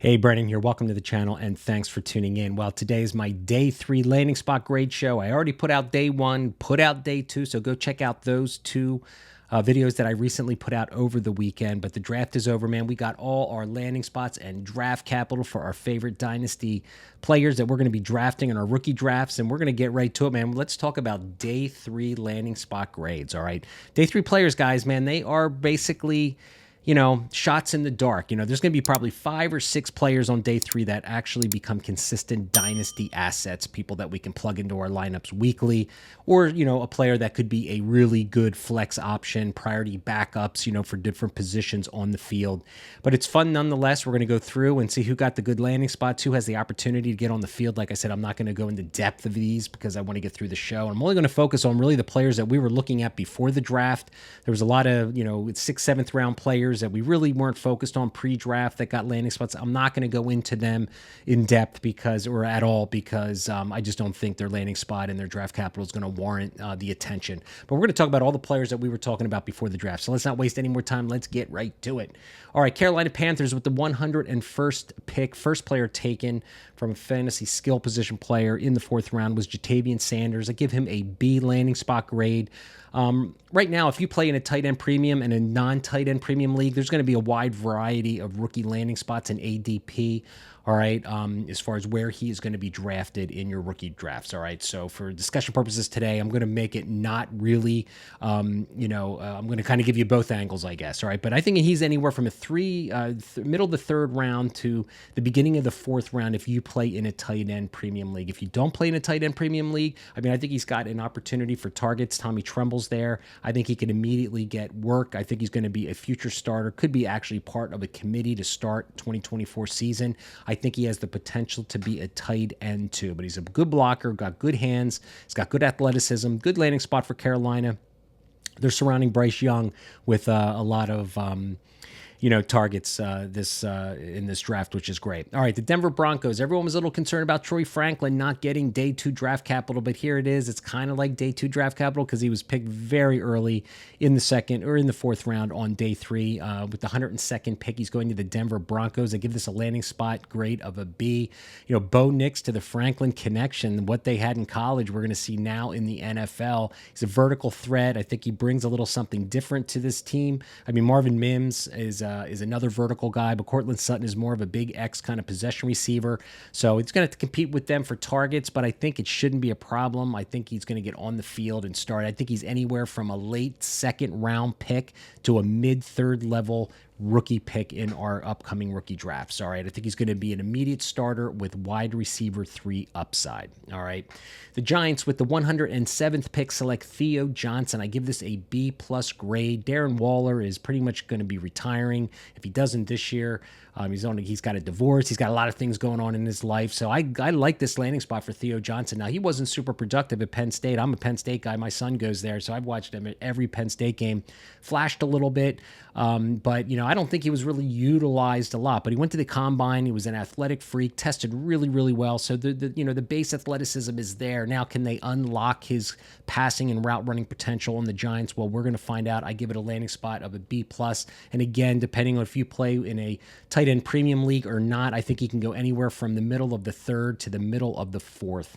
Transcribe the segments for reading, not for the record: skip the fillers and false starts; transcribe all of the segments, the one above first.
Hey, Brennan here. Welcome to the channel and thanks for tuning in. Well, today is my day 3 landing spot grade show. I already put out day 1, put out day 2, so go check out those two videos that I recently put out over the weekend. But the draft is over, man. We got all our landing spots and draft capital for our favorite Dynasty players that we're going to be drafting in our rookie drafts, and we're going to get right to it, man. Let's talk about day 3 landing spot grades, all right? Day 3 players, guys, man, they are basically, shots in the dark. There's going to be probably 5 or 6 players on day 3 that actually become consistent dynasty assets, people that we can plug into our lineups weekly, or, a player that could be a really good flex option, priority backups, for different positions on the field. But it's fun nonetheless. We're going to go through and see who got the good landing spots, who has the opportunity to get on the field. Like I said, I'm not going to go into depth of these because I want to get through the show. I'm only going to focus on really the players that we were looking at before the draft. There was a lot of, 6th, 7th round players that we really weren't focused on pre-draft that got landing spots. I'm not going to go into them in depth because I just don't think their landing spot and their draft capital is going to warrant the attention. But we're going to talk about all the players that we were talking about before the draft. So let's not waste any more time. Let's get right to it. All right, Carolina Panthers with the 101st pick, first player taken from a fantasy skill position player in the 4th round was Javian Sanders. I give him a B landing spot grade. Right now, if you play in a tight end premium and a non-tight end premium league, there's going to be a wide variety of rookie landing spots in ADP. All right, as far as where he is going to be drafted in your rookie drafts. All right, so for discussion purposes today, I'm going to make it not really, I'm going to kind of give you both angles, I guess. All right, but I think he's anywhere from a middle of the 3rd round to the beginning of the 4th round if you play in a tight end premium league. If you don't play in a tight end premium league, I think he's got an opportunity for targets. Tommy Tremble's there. I think he can immediately get work. I think he's going to be a future starter, could be actually part of a committee to start 2024 season. I think he has the potential to be a tight end too, but he's a good blocker, got good hands, he's got good athleticism, good landing spot for Carolina. They're surrounding Bryce Young with a lot of targets in this draft, which is great. All right, the Denver Broncos. Everyone was a little concerned about Troy Franklin not getting day 2 draft capital, but here it is. It's kind of like day 2 draft capital because he was picked very early in the 2nd or in the 4th round on day 3. With the 102nd pick, he's going to the Denver Broncos. I give this a landing spot grade of a B. Bo Nix to the Franklin connection, what they had in college, we're going to see now in the NFL. He's a vertical threat. I think he brings a little something different to this team. Marvin Mims is another vertical guy, but Cortland Sutton is more of a big X kind of possession receiver. So it's going to have to compete with them for targets, but I think it shouldn't be a problem. I think he's going to get on the field and start. I think he's anywhere from a late 2nd round pick to a mid 3rd level rookie pick in our upcoming rookie drafts. All right. I think he's going to be an immediate starter with wide receiver 3 upside. All right. The Giants with the 107th pick select Theo Johnson. I give this a B+ grade. Darren Waller is pretty much going to be retiring. If he doesn't this year, he's got a divorce. He's got a lot of things going on in his life. So I like this landing spot for Theo Johnson. Now, he wasn't super productive at Penn State. I'm a Penn State guy. My son goes there, so I've watched him at every Penn State game. Flashed a little bit, but I don't think he was really utilized a lot. But he went to the combine. He was an athletic freak, tested really, really well. So the base athleticism is there. Now, can they unlock his passing and route running potential on the Giants? Well, we're going to find out. I give it a landing spot of a B+. And again, depending on if you play in a tight end premium league or not, I think he can go anywhere from the middle of the 3rd to the middle of the 4th.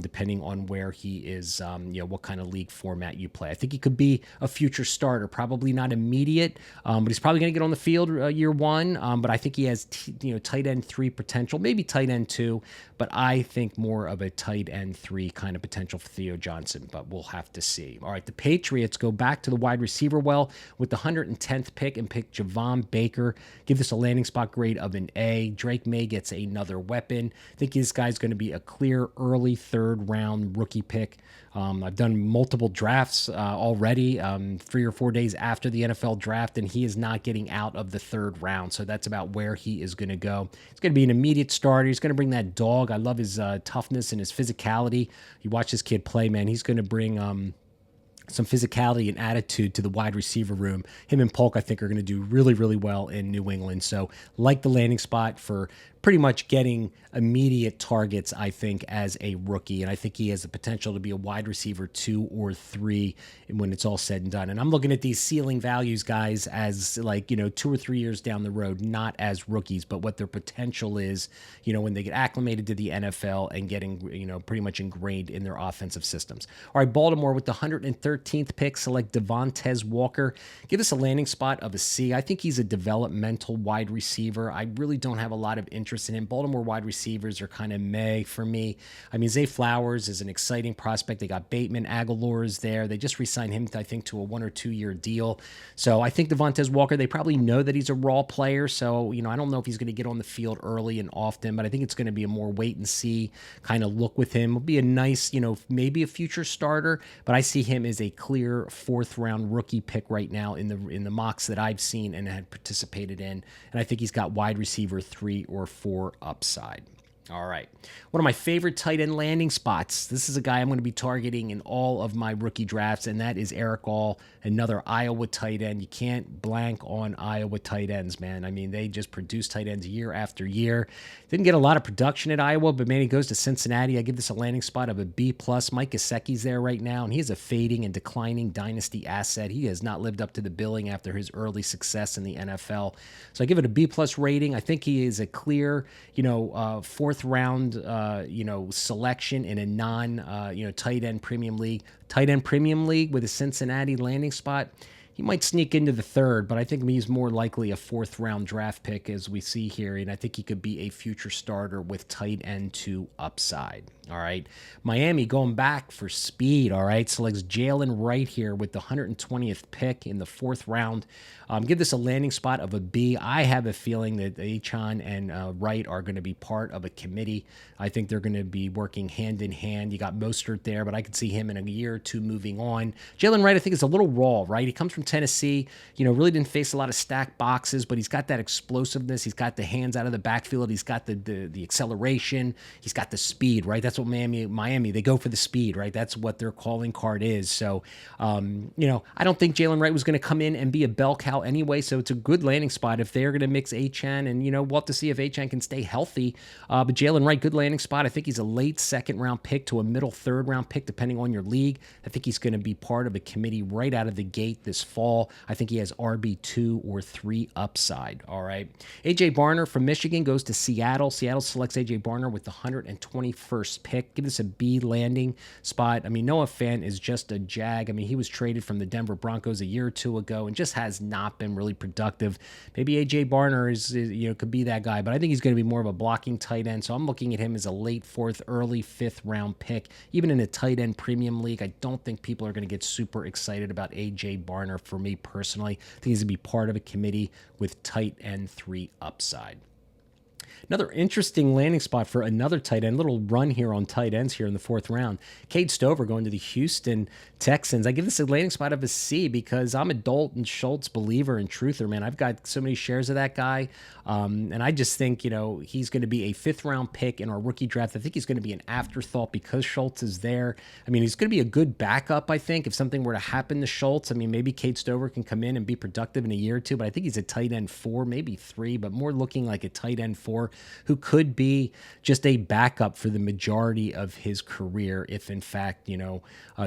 Depending on where he is, what kind of league format you play. I think he could be a future starter, probably not immediate, but he's probably going to get on the field year 1. But I think he has, tight end 3 potential, maybe tight end 2, but I think more of a tight end 3 kind of potential for Theo Johnson, but we'll have to see. All right, the Patriots go back to the wide receiver well with the 110th pick and pick Javon Baker. Give this a landing spot grade of an A. Drake May gets another weapon. I think this guy's going to be a clear early 3rd round rookie pick. I've done multiple drafts already, 3 or 4 days after the NFL draft, and he is not getting out of the 3rd round. So that's about where he is going to go. He's going to be an immediate starter. He's going to bring that dog. I love his toughness and his physicality. You watch this kid play, man. He's going to bring some physicality and attitude to the wide receiver room. Him and Polk, I think, are going to do really, really well in New England. So like the landing spot for pretty much getting immediate targets, I think, as a rookie. And I think he has the potential to be a wide receiver 2 or 3 when it's all said and done. And I'm looking at these ceiling values, guys, as like, 2 or 3 years down the road, not as rookies, but what their potential is, when they get acclimated to the NFL and getting, pretty much ingrained in their offensive systems. All right, Baltimore with the 113th pick, select Devante Walker. Give us a landing spot of a C. I think he's a developmental wide receiver. I really don't have a lot of interest in him. Baltimore wide receivers are kind of meh for me. I mean, Zay Flowers is an exciting prospect. They got Bateman, Aguilar is there. They just re-signed him, I think, to a 1 or 2 year deal. So I think Devante Walker, they probably know that he's a raw player. So, I don't know if he's going to get on the field early and often, but I think it's going to be a more wait and see kind of look with him. It'll be a nice, maybe a future starter, but I see him as a clear 4th round rookie pick right now in the mocks that I've seen and had participated in. And I think he's got wide receiver 3 or 4 upside. All right. One of my favorite tight end landing spots. This is a guy I'm going to be targeting in all of my rookie drafts, and that is Eric All, another Iowa tight end. You can't blank on Iowa tight ends, man. I mean, they just produce tight ends year after year. Didn't get a lot of production at Iowa, but man, he goes to Cincinnati. I give this a landing spot of a B+. Mike Gesicki's there right now, and he's a fading and declining dynasty asset. He has not lived up to the billing after his early success in the NFL. So I give it a B+ rating. I think he is a clear, 4th round, selection in a non, tight end premium league. Tight end premium league with a Cincinnati landing spot. He might sneak into the 3rd, but I think he's more likely a 4th round draft pick as we see here, and I think he could be a future starter with tight end 2 upside. All right. Miami going back for speed. All right. Selects Jaylen Wright here with the 120th pick in the 4th round. Give this a landing spot of a B. I have a feeling that Achane and Wright are going to be part of a committee. I think they're going to be working hand in hand. You got Mostert there, but I could see him in a year or 2 moving on. Jaylen Wright, I think, is a little raw, right? He comes from Tennessee, really didn't face a lot of stacked boxes, but he's got that explosiveness. He's got the hands out of the backfield. He's got the acceleration. He's got the speed, right? That's what Miami, they go for the speed, right? That's what their calling card is. So, I don't think Jaylen Wright was going to come in and be a bell cow anyway. So it's a good landing spot if they're going to mix Achane, and, we'll have to see if Achane can stay healthy. But Jaylen Wright, good landing spot. I think he's a late 2nd round pick to a middle 3rd round pick, depending on your league. I think he's going to be part of a committee right out of the gate this fall. I think he has RB2 or 3 upside. All right. A.J. Barner from Michigan goes to Seattle. Seattle selects A.J. Barner with the 121st pick. Give this a B landing spot. I mean, Noah Fant is just a jag. I mean, he was traded from the Denver Broncos a year or 2 ago and just has not been really productive. Maybe A.J. Barner is could be that guy, but I think he's going to be more of a blocking tight end. So I'm looking at him as a late 4th, early 5th round pick. Even in a tight end premium league, I don't think people are going to get super excited about A.J. Barner. For me personally, I think he's going to be part of a committee with tight end 3 upside. Another interesting landing spot for another tight end. Little run here on tight ends here in the 4th round. Kade Stover going to the Houston Texans. I give this a landing spot of a C because I'm a Dalton Schultz believer and truther, man. I've got so many shares of that guy. And I just think, he's going to be a 5th round pick in our rookie draft. I think he's going to be an afterthought because Schultz is there. I mean, he's going to be a good backup, I think, if something were to happen to Schultz. I mean, maybe Kade Stover can come in and be productive in a year or 2, but I think he's a tight end 4, maybe 3, but more looking like a tight end 4 who could be just a backup for the majority of his career if, in fact,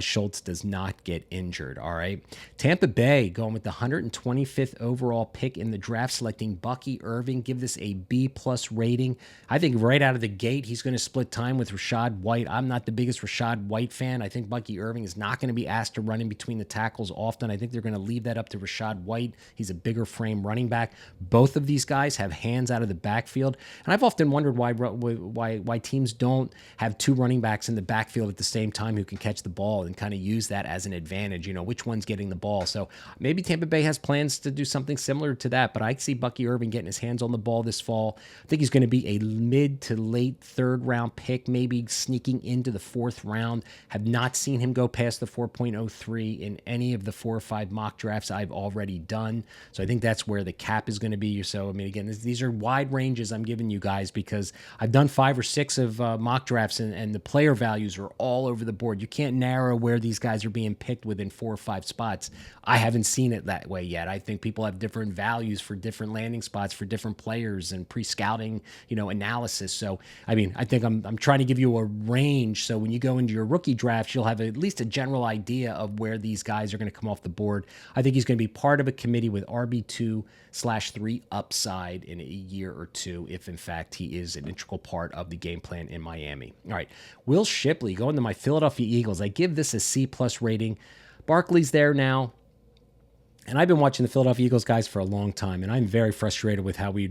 Schultz does not get injured. All right. Tampa Bay going with the 125th overall pick in the draft, selecting Bucky Irving. Give this a B+ rating. I think right out of the gate, he's going to split time with Rachaad White. I'm not the biggest Rachaad White fan. I think Bucky Irving is not going to be asked to run in between the tackles often. I think they're going to leave that up to Rachaad White. He's a bigger frame running back. Both of these guys have hands out of the backfield. And I've often wondered why teams don't have 2 running backs in the backfield at the same time who can catch the ball and kind of use that as an advantage, which one's getting the ball. So maybe Tampa Bay has plans to do something similar to that, but I see Bucky Irving getting his hands on the ball this fall. I think he's going to be a mid to late 3rd round pick, maybe sneaking into the 4th round. Have not seen him go past the 4.03 in any of the 4 or 5 mock drafts I've already done. So I think that's where the cap is going to be. So, I mean, again, these are wide ranges I'm giving giving you guys, because I've done 5 or 6 of mock drafts, and the player values are all over the board. You can't narrow where these guys are being picked within 4 or 5 spots. I haven't seen it that way yet. I think people have different values for different landing spots for different players and pre-scouting, analysis. So, I mean, I think I'm trying to give you a range, so when you go into your rookie drafts, you'll have at least a general idea of where these guys are going to come off the board. I think he's going to be part of a committee with RB2/3 upside in a year or two, if in fact he is an integral part of the game plan in Miami. All right, Will Shipley going to my Philadelphia Eagles. I give this a C+ rating. Barkley's there now. And I've been watching the Philadelphia Eagles guys for a long time, and I'm very frustrated with how we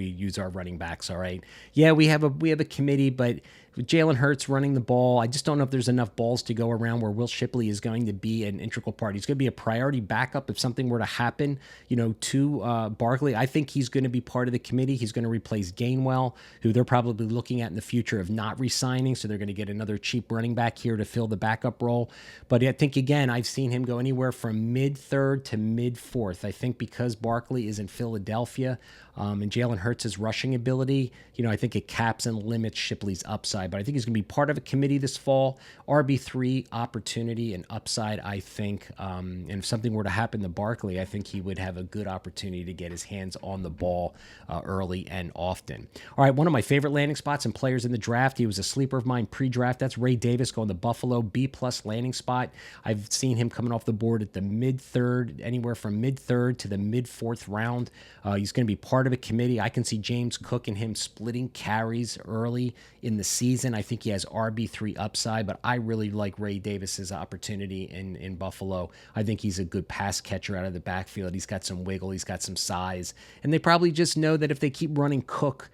use our running backs. All right, yeah, we have a committee, but with Jalen Hurts running the ball, I just don't know if there's enough balls to go around where Will Shipley is going to be an integral part. He's going to be a priority backup if something were to happen, to Barkley. I think he's going to be part of the committee. He's going to replace Gainwell, who they're probably looking at in the future of not re-signing, so they're going to get another cheap running back here to fill the backup role. But I think, again, I've seen him go anywhere from mid-third to mid-fourth. I think because Barkley is in Philadelphia, and Jalen Hurts' rushing ability, I think it caps and limits Shipley's upside. But I think he's going to be part of a committee this fall. RB3 opportunity and upside, I think. And if something were to happen to Barkley, I think he would have a good opportunity to get his hands on the ball early and often. All right, one of my favorite landing spots and players in the draft. He was a sleeper of mine pre-draft. That's Ray Davis going to Buffalo, B+ landing spot. I've seen him coming off the board at the mid-third, anywhere from mid-third to the mid-fourth round. He's going to be part of a committee. I can see James Cook and him splitting carries early in the season. I think he has RB3 upside, but I really like Ray Davis's opportunity in Buffalo. I think he's a good pass catcher out of the backfield. He's got some wiggle. He's got some size. And they probably just know that if they keep running Cook,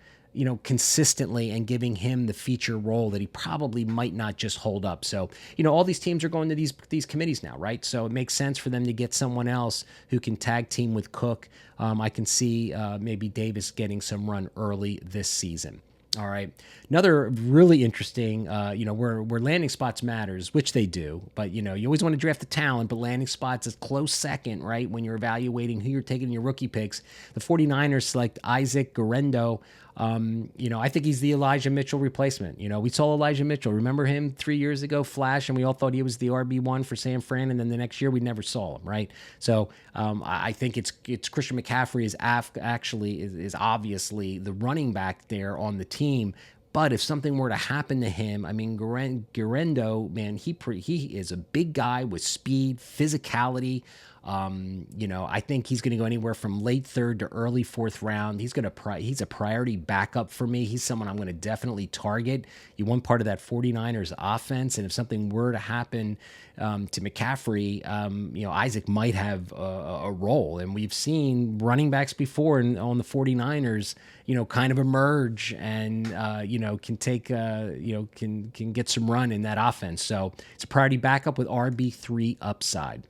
consistently and giving him the feature role, that he probably might not just hold up. So, all these teams are going to these committees now, right? So it makes sense for them to get someone else who can tag team with Cook. I can see maybe Davis getting some run early this season. All right. Another really interesting, where landing spots matters, which they do, but, you always want to draft the talent, but landing spots is close second, right? When you're evaluating who you're taking in your rookie picks. The 49ers select Isaac Gendo. I think he's the Elijah Mitchell replacement. We saw Elijah Mitchell. Remember him 3 years ago, flash, and we all thought he was the RB1 for San Fran, and then the next year we never saw him, right? So I think it's Christian McCaffrey is obviously the running back there on the team. But if something were to happen to him, I mean, Gendo, man, he is a big guy with speed, physicality. I think he's going to go anywhere from late third to early fourth round. He's a priority backup for me. He's someone I'm going to definitely target. You want part of that 49ers offense, and if something were to happen to McCaffrey, Isaac might have a role. And we've seen running backs before on the 49ers, kind of emerge and, can take, can get some run in that offense. So it's a priority backup with RB3 upside.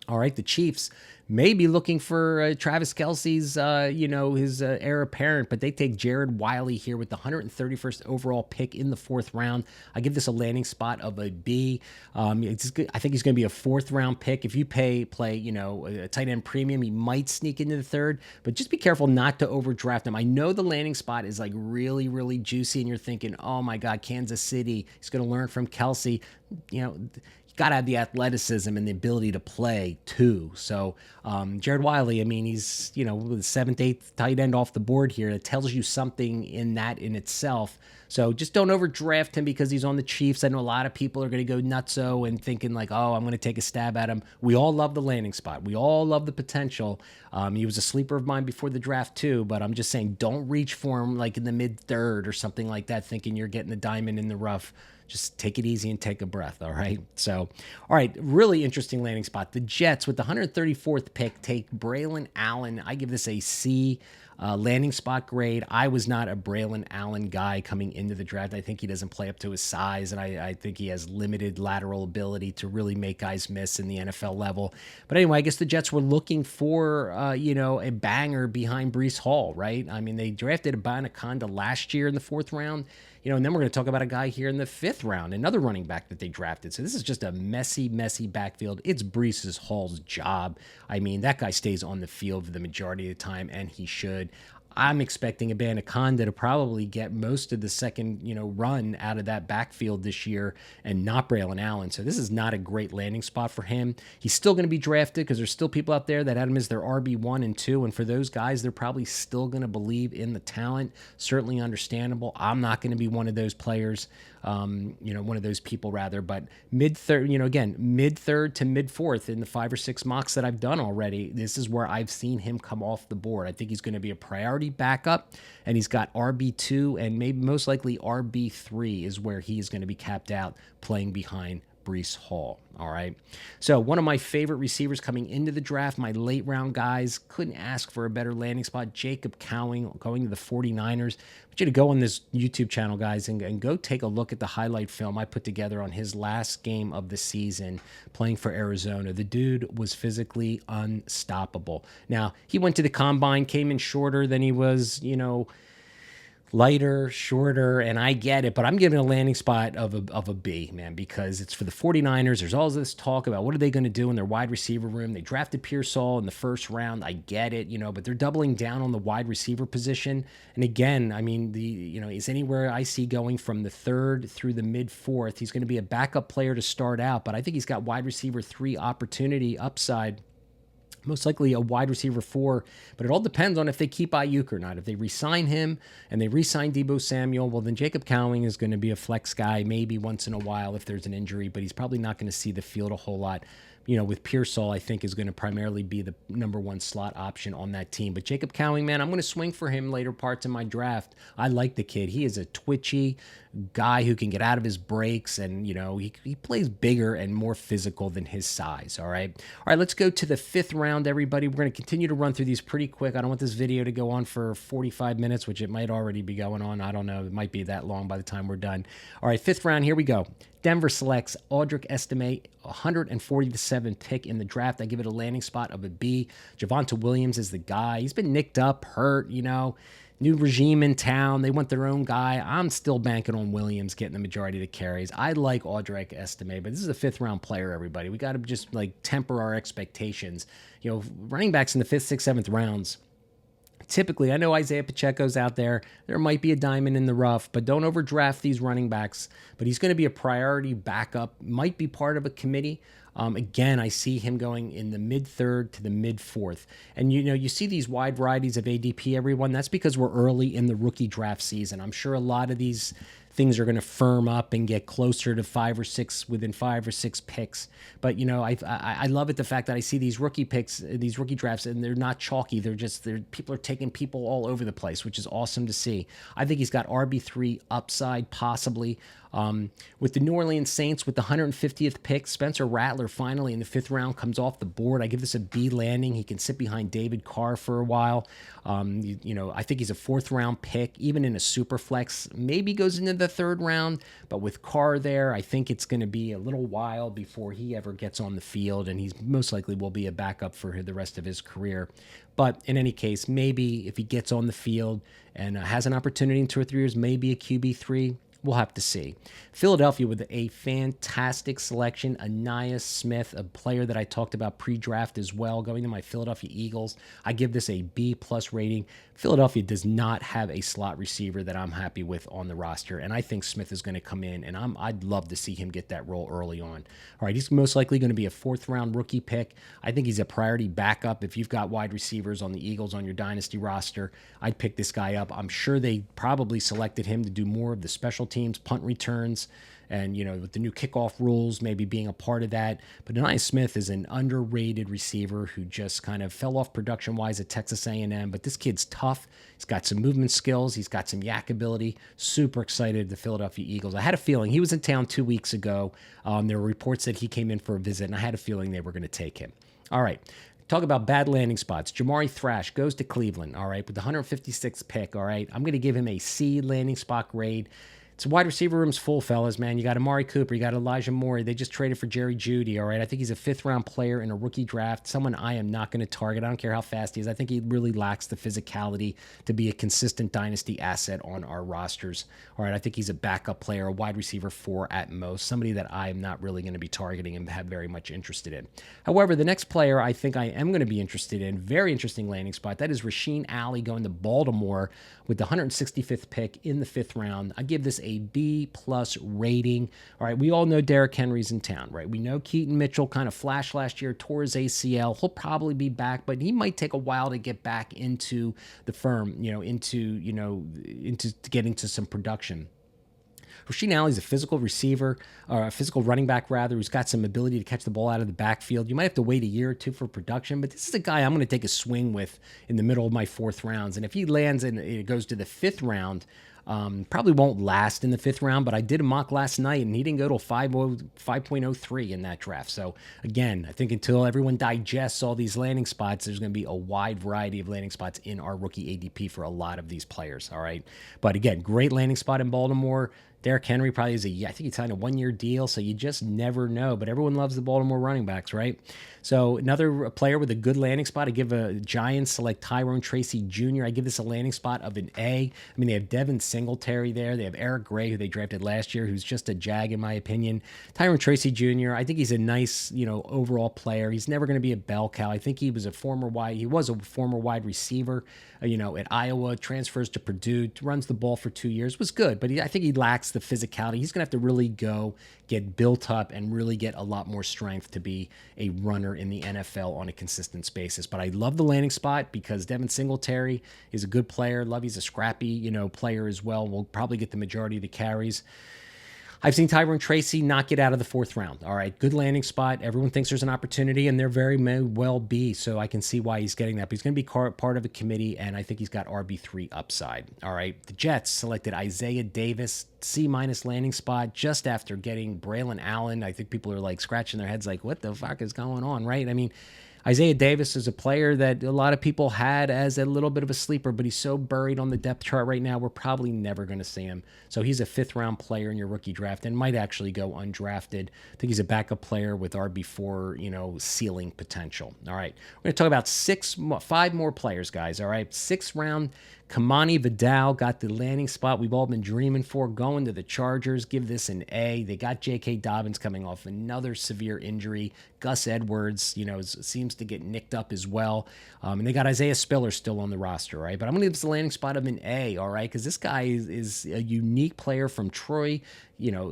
All right, the Chiefs may be looking for Travis Kelce's, his heir apparent, but they take Jared Wiley here with the 131st overall pick in the fourth round. I give this a landing spot of a B. It's good. I think he's going to be a fourth round pick. If you play, a tight end premium, he might sneak into the third, but just be careful not to overdraft him. I know the landing spot is like really, really juicy, and you're thinking, oh my God, Kansas City, he's going to learn from Kelce. Got to have the athleticism and the ability to play too. So Jared Wiley, I mean, he's, with the 7th, 8th tight end off the board here. It tells you something in itself. So just don't overdraft him because he's on the Chiefs. I know a lot of people are going to go nutso and thinking like, oh, I'm going to take a stab at him. We all love the landing spot. We all love the potential. He was a sleeper of mine before the draft too, but I'm just saying don't reach for him like in the mid-third or something like that thinking you're getting the diamond in the rough. Just take it easy and take a breath, all right? So, all right, really interesting landing spot. The Jets, with the 134th pick, take Braylon Allen. I give this a C landing spot grade. I was not a Braylon Allen guy coming into the draft. I think he doesn't play up to his size, and I think he has limited lateral ability to really make guys miss in the NFL level. But anyway, I guess the Jets were looking for, a banger behind Breece Hall, right? I mean, they drafted Anaconda last year in the fourth round. And then we're going to talk about a guy here in the 5th round, another running back that they drafted. So this is just a messy backfield. It's Breece Hall's job. I mean, that guy stays on the field for the majority of the time, and he should. I'm expecting Abanikanda to probably get most of the second, run out of that backfield this year and not Braylon Allen. So this is not a great landing spot for him. He's still going to be drafted because there's still people out there that had him as their RB1 and 2. And for those guys, they're probably still going to believe in the talent. Certainly understandable. I'm not going to be one of those players, one of those people rather. But mid-third, again, mid-third to mid-fourth in the 5 or 6 mocks that I've done already, this is where I've seen him come off the board. I think he's going to be a priority backup, and he's got RB2 and maybe most likely RB3 is where he is going to be capped out playing behind Breece Hall. All right. So one of my favorite receivers coming into the draft, my late round guys, couldn't ask for a better landing spot. Jacob Cowing going to the 49ers. I want you to go on this YouTube channel, guys, and go take a look at the highlight film I put together on his last game of the season playing for Arizona. The dude was physically unstoppable. Now, he went to the combine, came in shorter than he was, lighter, shorter, and I get it, but I'm giving a landing spot of a B, man, because it's for the 49ers. There's all this talk about what are they going to do in their wide receiver room. They drafted Pearsall in the first round. I get it, but they're doubling down on the wide receiver position. And again, I mean, is anywhere I see going from the 3rd through the mid-4th. He's going to be a backup player to start out, but I think he's got wide receiver 3 opportunity upside. Most likely a wide receiver 4, but it all depends on if they keep Ayuk or not. If they re-sign him and they re-sign Deebo Samuel, well, then Jacob Cowing is going to be a flex guy maybe once in a while if there's an injury, but he's probably not going to see the field a whole lot. With Pearsall, I think is going to primarily be the number 1 slot option on that team. But Jacob Cowing, man, I'm going to swing for him later parts of my draft. I like the kid. He is a twitchy guy who can get out of his breaks, and he plays bigger and more physical than his size. All right, let's go to the 5th round, everybody. We're going to continue to run through these pretty quick. I don't want this video to go on for 45 minutes, which it might already be going on. I don't know. It might be that long by the time we're done. All right, 5th round, here we go. Denver selects Audric Estime, 147th pick in the draft. I give it a landing spot of a B. Javonte Williams is the guy. He's been nicked up, hurt, new regime in town. They want their own guy. I'm still banking on Williams getting the majority of the carries. I like Audric Estime, but this is a 5th round player, everybody. We got to just temper our expectations. Running backs in the 5th, 6th, 7th rounds. Typically, I know Isaiah Pacheco's out there. There might be a diamond in the rough, but don't overdraft these running backs. But he's going to be a priority backup, might be part of a committee. Again, I see him going in the mid-3rd to the mid-4th. And, you see these wide varieties of ADP, everyone. That's because we're early in the rookie draft season. I'm sure a lot of these things are going to firm up and get closer to 5 or 6 within 5 or 6 picks. But I love it, the fact that I see these rookie picks, these rookie drafts, and they're not chalky. People are taking people all over the place, which is awesome to see. I think he's got RB3 upside possibly. With the New Orleans Saints with the 150th pick, Spencer Rattler finally in the 5th round comes off the board. I give this a B landing. He can sit behind David Carr for a while. I think he's a 4th round pick, even in a super flex. Maybe goes into the 3rd round, but with Carr there, I think it's going to be a little while before he ever gets on the field, and he's most likely will be a backup for the rest of his career. But in any case, maybe if he gets on the field and has an opportunity in 2 or 3 years, maybe a QB3. We'll have to see. Philadelphia with a fantastic selection. Ainias Smith, a player that I talked about pre-draft as well, going to my Philadelphia Eagles. I give this a B+ rating. Philadelphia does not have a slot receiver that I'm happy with on the roster, and I think Smith is going to come in, and I'd love to see him get that role early on. All right, he's most likely going to be a 4th round rookie pick. I think he's a priority backup. If you've got wide receivers on the Eagles on your Dynasty roster, I'd pick this guy up. I'm sure they probably selected him to do more of the special teams, punt returns, and with the new kickoff rules, maybe being a part of that. But Ainias Smith is an underrated receiver who just kind of fell off production-wise at Texas A&M. But this kid's tough. He's got some movement skills. He's got some yak ability. Super excited, the Philadelphia Eagles. I had a feeling he was in town 2 weeks ago. There were reports that he came in for a visit, and I had a feeling they were going to take him. All right. Talk about bad landing spots. Jamari Thrash goes to Cleveland, all right, with the 156th pick, all right. I'm going to give him a C landing spot grade. So wide receiver room's full, fellas, man. You got Amari Cooper, you got Elijah Moore. They just traded for Jerry Jeudy, all right? I think he's a 5th-round player in a rookie draft, someone I am not going to target. I don't care how fast he is. I think he really lacks the physicality to be a consistent dynasty asset on our rosters, all right? I think he's a backup player, a wide receiver 4 at most, somebody that I am not really going to be targeting and have very much interested in. However, the next player I think I am going to be interested in, very interesting landing spot, that is Rashaan Alli going to Baltimore with the 165th pick in the 5th round. I give this a B+ rating. All right, we all know Derrick Henry's in town, right? We know Keaton Mitchell kind of flashed last year, tore his ACL. He'll probably be back, but he might take a while to get back into the firm, into getting to some production. Rashaan Alli's a physical receiver, or a physical running back, rather, who's got some ability to catch the ball out of the backfield. You might have to wait a year or two for production, but this is a guy I'm going to take a swing with in the middle of my 4th rounds. And if he lands and it goes to the 5th round, probably won't last in the 5th round, but I did a mock last night, and he didn't go to 5.03 in that draft. So, again, I think until everyone digests all these landing spots, there's going to be a wide variety of landing spots in our rookie ADP for a lot of these players, all right? But, again, great landing spot in Baltimore. Derrick Henry probably is I think he signed a 1-year deal, so you just never know. But everyone loves the Baltimore running backs, right? So another player with a good landing spot, I give a Giants select Tyron Tracy Jr. I give this a landing spot of an A. I mean, they have Devin Singletary there. They have Eric Gray, who they drafted last year, who's just a jag in my opinion. Tyron Tracy Jr., I think he's a nice, overall player. He's never going to be a bell cow. I think he was a former wide receiver, at Iowa, transfers to Purdue, runs the ball for 2 years, was good, but I think he lacks the physicality. He's going to have to really go get built up and really get a lot more strength to be a runner in the NFL on a consistent basis. But I love the landing spot because Devin Singletary is a good player. Love he's a scrappy, player as well. Will probably get the majority of the carries. I've seen Tyron Tracy not get out of the 4th round. All right, good landing spot. Everyone thinks there's an opportunity, and there very may well be. So I can see why he's getting that. But he's going to be part of a committee, and I think he's got RB3 upside. All right, the Jets selected Isaiah Davis, C- landing spot, just after getting Braylon Allen. I think people are like scratching their heads like, what the fuck is going on, right? I mean, Isaiah Davis is a player that a lot of people had as a little bit of a sleeper, but he's so buried on the depth chart right now, we're probably never going to see him. So he's a 5th-round player in your rookie draft and might actually go undrafted. I think he's a backup player with RB4, ceiling potential. All right, we're going to talk about 5 more players, guys. All right, 6th round. Kamani Vidal got the landing spot we've all been dreaming for, going to the Chargers. Give this an A. They got J.K. Dobbins coming off another severe injury. Gus Edwards, seems to get nicked up as well. And they got Isaiah Spiller still on the roster, right? But I'm going to give this a landing spot of an A, all right? Because this guy is a unique player from Troy,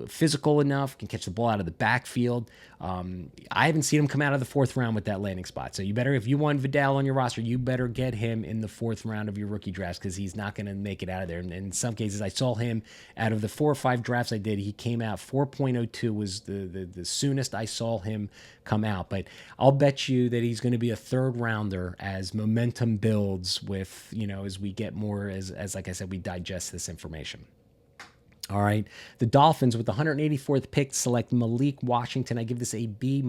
physical enough, can catch the ball out of the backfield. I haven't seen him come out of the 4th round with that landing spot. So you better, if you want Vidal on your roster, you better get him in the 4th round of your rookie drafts because he's not going to make it out of there. And in some cases, I saw him out of the 4 or 5 drafts I did. He came out 4.02 was the soonest I saw him come out. But I'll bet you that he's going to be a 3rd rounder as momentum builds with, as we get more, as like I said, we digest this information. All right. The Dolphins with the 184th pick select Malik Washington. I give this a B-.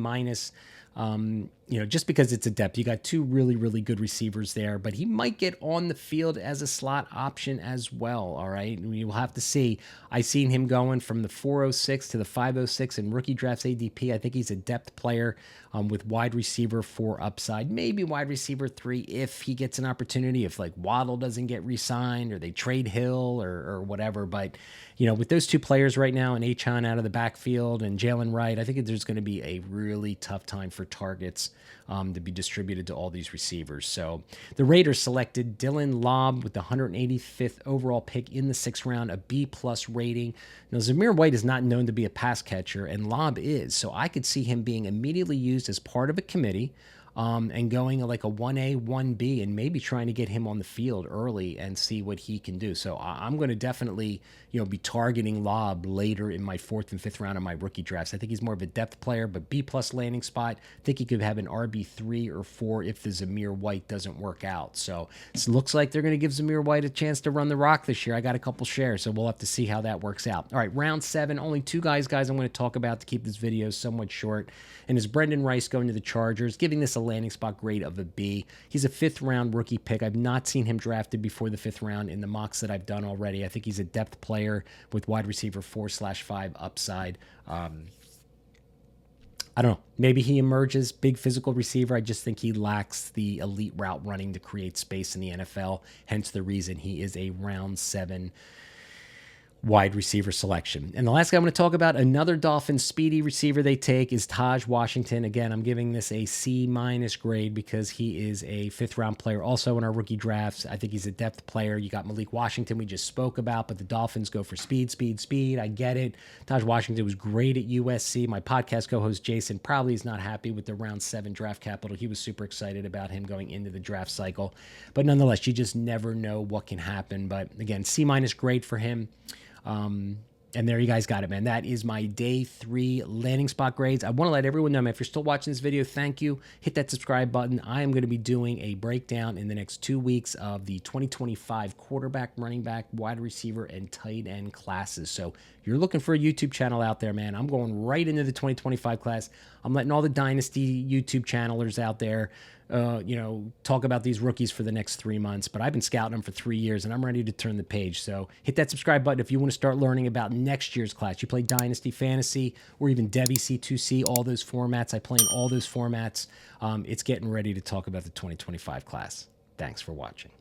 Just because it's a depth. You got 2 really, really good receivers there, but he might get on the field as a slot option as well, all right? We will have to see. I've seen him going from the 406 to the 506 in rookie drafts ADP. I think he's a depth player with wide receiver 4 upside, maybe wide receiver 3 if he gets an opportunity, if like Waddle doesn't get re-signed or they trade Hill or whatever. But, with those 2 players right now and Achane out of the backfield and Jaylen Wright, I think there's going to be a really tough time for targets to be distributed to all these receivers. So the Raiders selected Dylan Lobb with the 185th overall pick in the 6th round, a B+ rating. Now, Zamir White is not known to be a pass catcher, and Lobb is. So I could see him being immediately used as part of a committee and going like a 1A, 1B, and maybe trying to get him on the field early and see what he can do. So I'm going to definitely, be targeting Lobb later in my 4th and 5th round of my rookie drafts. I think he's more of a depth player, but B+ landing spot. I think he could have an RB3 or 4 if the Zamir White doesn't work out. So it looks like they're going to give Zamir White a chance to run the rock this year. I got a couple shares, so we'll have to see how that works out. All right, round 7, only 2 guys I'm going to talk about to keep this video somewhat short. And is Brendan Rice going to the Chargers, giving this a a landing spot grade of a B. He's a 5th round rookie pick. I've not seen him drafted before the 5th round in the mocks that I've done already. I think he's a depth player with wide receiver 4/5 upside. I don't know. Maybe he emerges big physical receiver. I just think he lacks the elite route running to create space in the NFL. Hence the reason he is a round 7 wide receiver selection. And the last guy I'm going to talk about, another Dolphins speedy receiver they take, is Taj Washington. Again, I'm giving this a C- grade because he is a 5th round player. Also in our rookie drafts, I think he's a depth player. You got Malik Washington we just spoke about, but the Dolphins go for speed. I get it. Taj Washington was great at USC. My podcast co-host Jason probably is not happy with the round 7 draft capital. He was super excited about him going into the draft cycle. But nonetheless, you just never know what can happen. But again, C- grade for him. And there you guys got it, man. That is my day 3 landing spot grades. I want to let everyone know, man, if you're still watching this video, thank you. Hit that subscribe button. I am going to be doing a breakdown in the next 2 weeks of the 2025 quarterback, running back, wide receiver, and tight end classes. So you're looking for a YouTube channel out there, man. I'm going right into the 2025 class. I'm letting all the Dynasty YouTube channelers out there talk about these rookies for the next 3 months, but I've been scouting them for 3 years and I'm ready to turn the page. So hit that subscribe button if you want to start learning about next year's class. You play Dynasty, Fantasy, or even Devy, C2C, all those formats. I play in all those formats. It's getting ready to talk about the 2025 class. Thanks for watching.